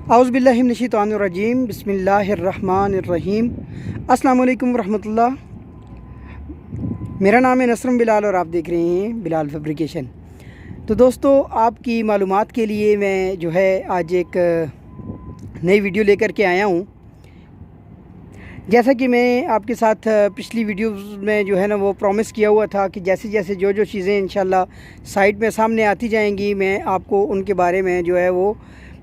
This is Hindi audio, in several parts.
औज़ुबिल्लाहि मिनश्शैतानिर्रजीम बिस्मिल्लाहिर्रहमानिर्रहीम। अस्सलाम वालेकुम रहमतुल्लाह। मेरा नाम है नसरम बिलाल और आप देख रहे हैं बिलाल फैब्रिकेशन। तो दोस्तों, आपकी मालूमात के लिए मैं जो है आज एक नई वीडियो लेकर के आया हूँ। जैसा कि मैं आपके साथ पिछली वीडियो में जो है ना वो प्रॉमिस किया हुआ था कि जैसे जैसे जो चीज़ें इंशाल्लाह साइट में सामने आती जाएंगी मैं आपको उनके बारे में जो है वो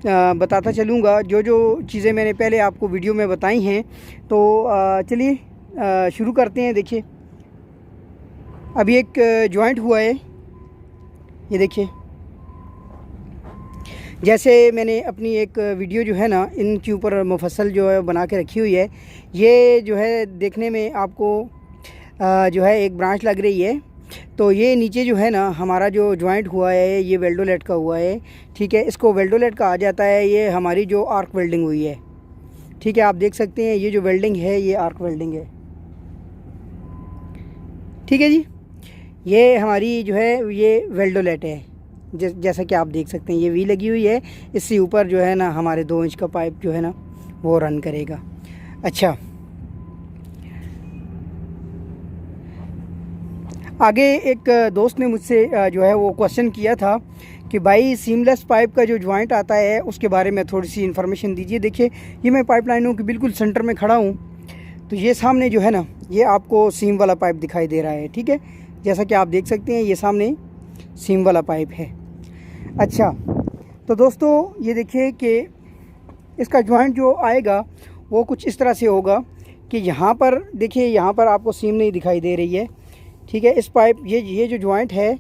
बताता चलूँगा। जो चीज़ें मैंने पहले आपको वीडियो में बताई हैं, तो चलिए शुरू करते हैं। देखिए, अभी एक जॉइंट हुआ है, ये देखिए। जैसे मैंने अपनी एक वीडियो जो है ना इनके ऊपर मुफस्सल जो है बना के रखी हुई है। ये जो है देखने में आपको जो है एक ब्रांच लग रही है। तो ये नीचे जो है ना हमारा जो जॉइंट हुआ है ये वेल्डोलेट का हुआ है, ठीक है। इसको वेल्डोलेट कहा जाता है। ये हमारी जो आर्क वेल्डिंग हुई है, ठीक है। आप देख सकते हैं ये जो वेल्डिंग है ये आर्क वेल्डिंग है, ठीक है जी। ये हमारी जो है ये वेल्डोलेट है, जैसा कि आप देख सकते हैं ये वी लगी हुई है। इससे ऊपर जो है ना हमारे 2 इंच का पाइप जो है ना वो रन करेगा। अच्छा, आगे एक दोस्त ने मुझसे जो है वो क्वेश्चन किया था कि भाई सीमलेस पाइप का जो जॉइंट आता है उसके बारे में थोड़ी सी इन्फॉर्मेशन दीजिए। देखिए, ये मैं पाइपलाइनों के बिल्कुल सेंटर में खड़ा हूँ। तो ये सामने जो है ना ये आपको सीम वाला पाइप दिखाई दे रहा है, ठीक है। जैसा कि आप देख सकते हैं ये सामने सीम वाला पाइप है। अच्छा, तो दोस्तों ये देखिए कि इसका जॉइंट जो आएगा वो कुछ इस तरह से होगा कि यहाँ पर देखिए, यहाँ पर आपको सीम नहीं दिखाई दे रही है, ठीक है। इस पाइप ये जो जॉइंट है,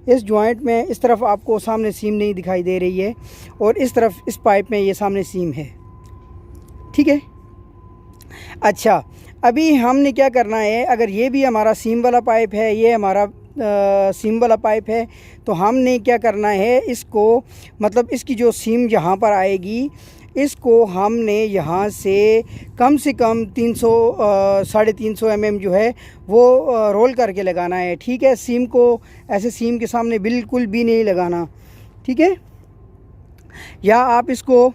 इस जॉइंट में इस तरफ आपको सामने सीम नहीं दिखाई दे रही है और इस तरफ इस पाइप में ये सामने सीम है, ठीक है। अच्छा, अभी हमने क्या करना है, अगर ये भी हमारा सीम वाला पाइप है, ये हमारा सीम वाला पाइप है, तो हमने क्या करना है, इसको मतलब इसकी जो सीम यहाँ पर आएगी इसको हमने यहाँ से कम 300 350 mm जो है वो रोल करके लगाना है, ठीक है। सीम को ऐसे सीम के सामने बिल्कुल भी नहीं लगाना, ठीक है। या आप इसको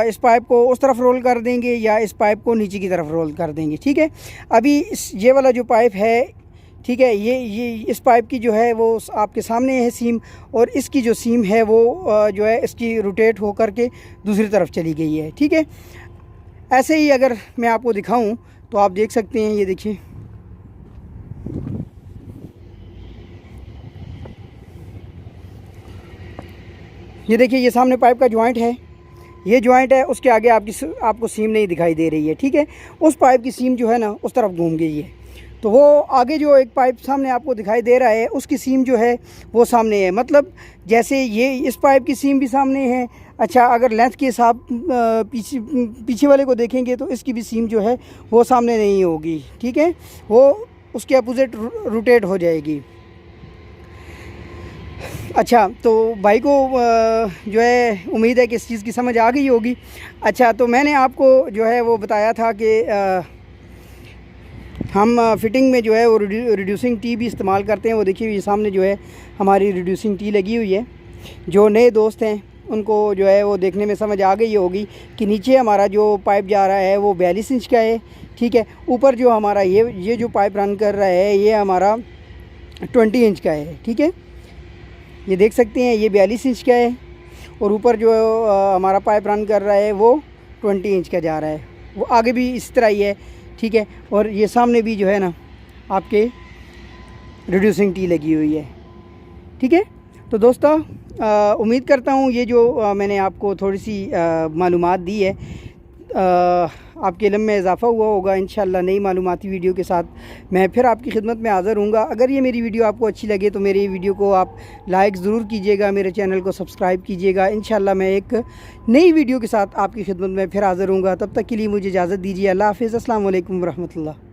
इस पाइप को उस तरफ रोल कर देंगे या इस पाइप को नीचे की तरफ रोल कर देंगे, ठीक है। अभी ये वाला जो पाइप है, ठीक है, ये इस पाइप की जो है वो आपके सामने है सीम, और इसकी जो सीम है वो जो है इसकी रोटेट हो करके दूसरी तरफ चली गई है, ठीक है। ऐसे ही अगर मैं आपको दिखाऊं तो आप देख सकते हैं, ये देखिए, ये देखिए, ये सामने पाइप का जॉइंट है, ये जॉइंट है, उसके आगे आपको सीम नहीं दिखाई दे रही है, ठीक है। उस पाइप की सीम जो है ना उस तरफ घूम गई है, तो वो आगे जो एक पाइप सामने आपको दिखाई दे रहा है उसकी सीम जो है वो सामने है। मतलब जैसे ये इस पाइप की सीम भी सामने है। अच्छा, अगर लेंथ के हिसाब पीछे वाले को देखेंगे तो इसकी भी सीम जो है वो सामने नहीं होगी, ठीक है। वो उसके अपोजिट रोटेट हो जाएगी। अच्छा, तो भाई को जो है उम्मीद है कि इस चीज़ की समझ आ गई होगी। अच्छा, तो मैंने आपको जो है वो बताया था कि हम फिटिंग में जो है वो रिड्यूसिंग टी भी इस्तेमाल करते हैं। वो देखिए, ये सामने जो है हमारी रिड्यूसिंग टी लगी हुई है। जो नए दोस्त हैं उनको जो है वो देखने में समझ आ गई होगी कि नीचे हमारा जो पाइप जा रहा है वो 42 इंच का है, ठीक है। ऊपर जो हमारा ये जो पाइप रन कर रहा है ये हमारा 20 इंच का है, ठीक है। ये देख सकते हैं ये 42 इंच का है और ऊपर जो हमारा पाइप रन कर रहा है वो 20 इंच का जा रहा है। वो आगे भी इस तरह ही है, ठीक है। और ये सामने भी जो है ना आपके रिड्यूसिंग टी लगी हुई है, ठीक है। तो दोस्तों, उम्मीद करता हूँ ये जो मैंने आपको थोड़ी सी मालूमात दी है आपके इल्म में इजाफ़ा हुआ होगा। इंशाल्लाह नई मालूमाती वीडियो के साथ मैं फिर आपकी खिदमत में हाज़िर हूँगा। अगर ये मेरी वीडियो आपको अच्छी लगे तो मेरी वीडियो को आप लाइक ज़रूर कीजिएगा, मेरे चैनल को सब्सक्राइब कीजिएगा। इंशाल्लाह मैं एक नई वीडियो के साथ आपकी खिदमत में फिर हाज़िर हूँगा। तब तक के लिए मुझे इजाज़त दीजिए। अल्लाह हाफ़िज़। अस्सलाम वालेकुम रहमतुल्लाह।